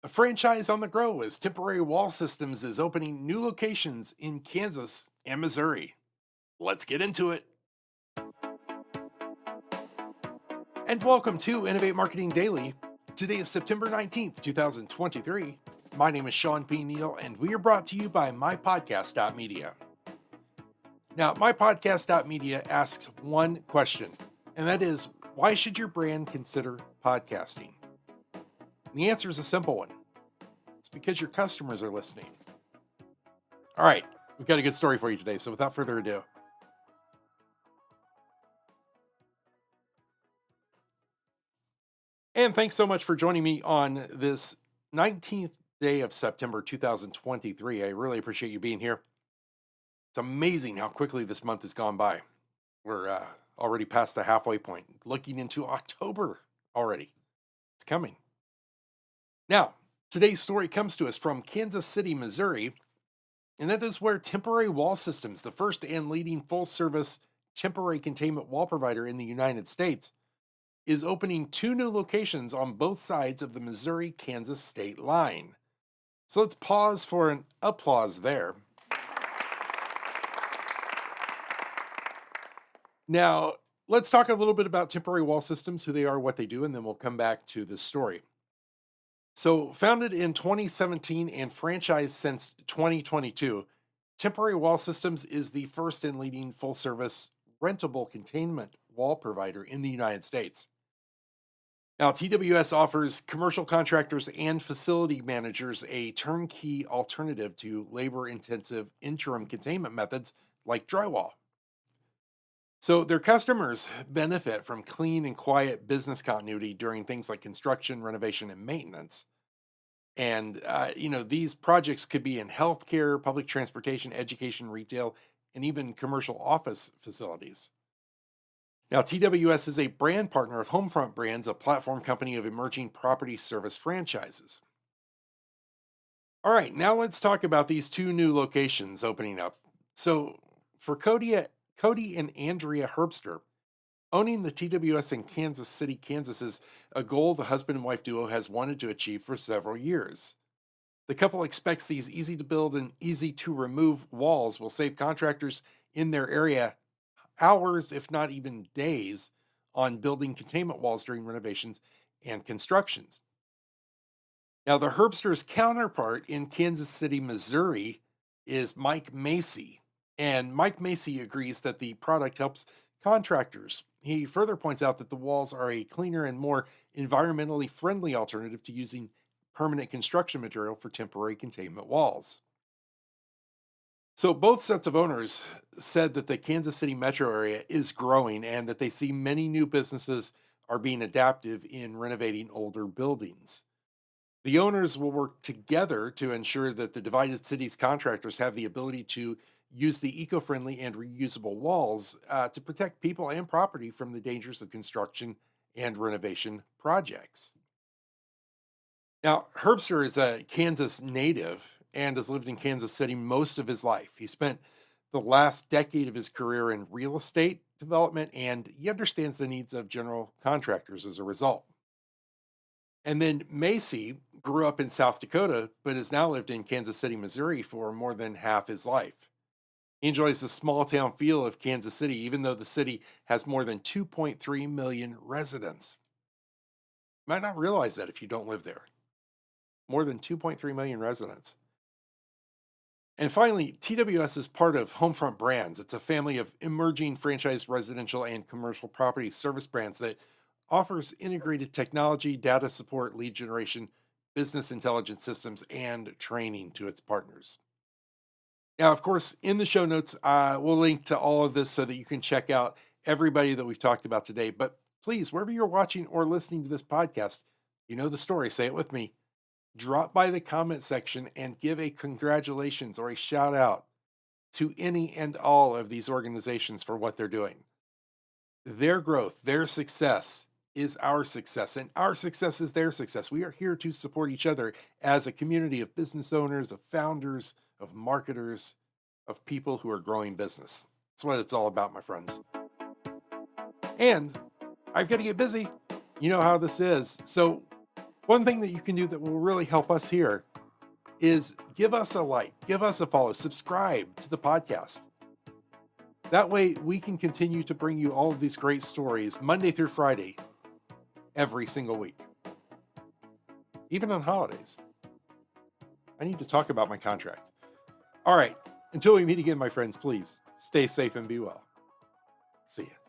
A franchise on the grow as Temporary Wall Systems is opening new locations in Kansas and Missouri. Let's get into it. And welcome to Innovate Marketing Daily. Today is September 19th, 2023. My name is Shawnpneal, and we are brought to you by mypodcastmedia. Now, mypodcastmedia asks one question, and that is, why should your brand consider podcasting? And the answer is a simple one. It's because your customers are listening. All right, we've got a good story for you today. So without further ado, and thanks so much for joining me on this 19th day of September 2023. I really appreciate you being here. It's amazing how quickly this month has gone by. We're already past the halfway point, looking into October already. It's coming. Now, today's story comes to us from Kansas City, Missouri, and that is where Temporary Wall Systems, the first and leading full service temporary containment wall provider in the United States, is opening two new locations on both sides of the Missouri Kansas state line. So let's pause for an applause there. Now, let's talk a little bit about Temporary Wall Systems, who they are, what they do, and then we'll come back to this story. So, founded in 2017 and franchised since 2022, Temporary Wall Systems is the first and leading full service rentable containment wall provider in the United States. Now, TWS offers commercial contractors and facility managers a turnkey alternative to labor intensive interim containment methods like drywall. So, their customers benefit from clean and quiet business continuity during things like construction, renovation, and maintenance. And, these projects could be in healthcare, public transportation, education, retail, and even commercial office facilities. Now, TWS is a brand partner of HomeFront Brands, a platform company of emerging property service franchises. All right, now let's talk about these two new locations opening up. So, for Cody and Andrea Herbster, owning the TWS in Kansas City, Kansas is a goal the husband and wife duo has wanted to achieve for several years. The couple expects these easy to build and easy to remove walls will save contractors in their area hours, if not even days, on building containment walls during renovations and constructions. Now, the Herbster's counterpart in Kansas City, Missouri is Mike Macy. And Mike Macy agrees that the product helps contractors. He further points out that the walls are a cleaner and more environmentally friendly alternative to using permanent construction material for temporary containment walls. So both sets of owners said that the Kansas City metro area is growing and that they see many new businesses are being adaptive in renovating older buildings. The owners will work together to ensure that the divided cities contractors have the ability to use the eco-friendly and reusable walls to protect people and property from the dangers of construction and renovation projects. Now, Herbster is a Kansas native and has lived in Kansas City most of his life. He spent the last decade of his career in real estate development, and he understands the needs of general contractors as a result. And then Macy grew up in South Dakota, but has now lived in Kansas City, Missouri for more than half his life. He enjoys the small town feel of Kansas City, even though the city has more than 2.3 million residents. You might not realize that if you don't live there. More than 2.3 million residents. And finally, TWS is part of HomeFront Brands. It's a family of emerging franchise residential and commercial property service brands that offers integrated technology, data support, lead generation, business intelligence systems, and training to its partners. Now, of course, in the show notes, we'll link to all of this so that you can check out everybody that we've talked about today. But please, wherever you're watching or listening to this podcast, you know the story. Say it with me. Drop by the comment section and give a congratulations or a shout out to any and all of these organizations for what they're doing. Their growth, their success is our success, and our success is their success. We are here to support each other as a community of business owners, of founders, of marketers, of people who are growing business. That's what it's all about, my friends. And I've got to get busy. You know how this is. So One thing that you can do that will really help us here is give us a like, give us a follow, subscribe to the podcast. That way we can continue to bring you all of these great stories Monday through Friday, every single week, even on holidays. I need to talk about my contract. All right. Until we meet again, my friends, please stay safe and be well. See ya.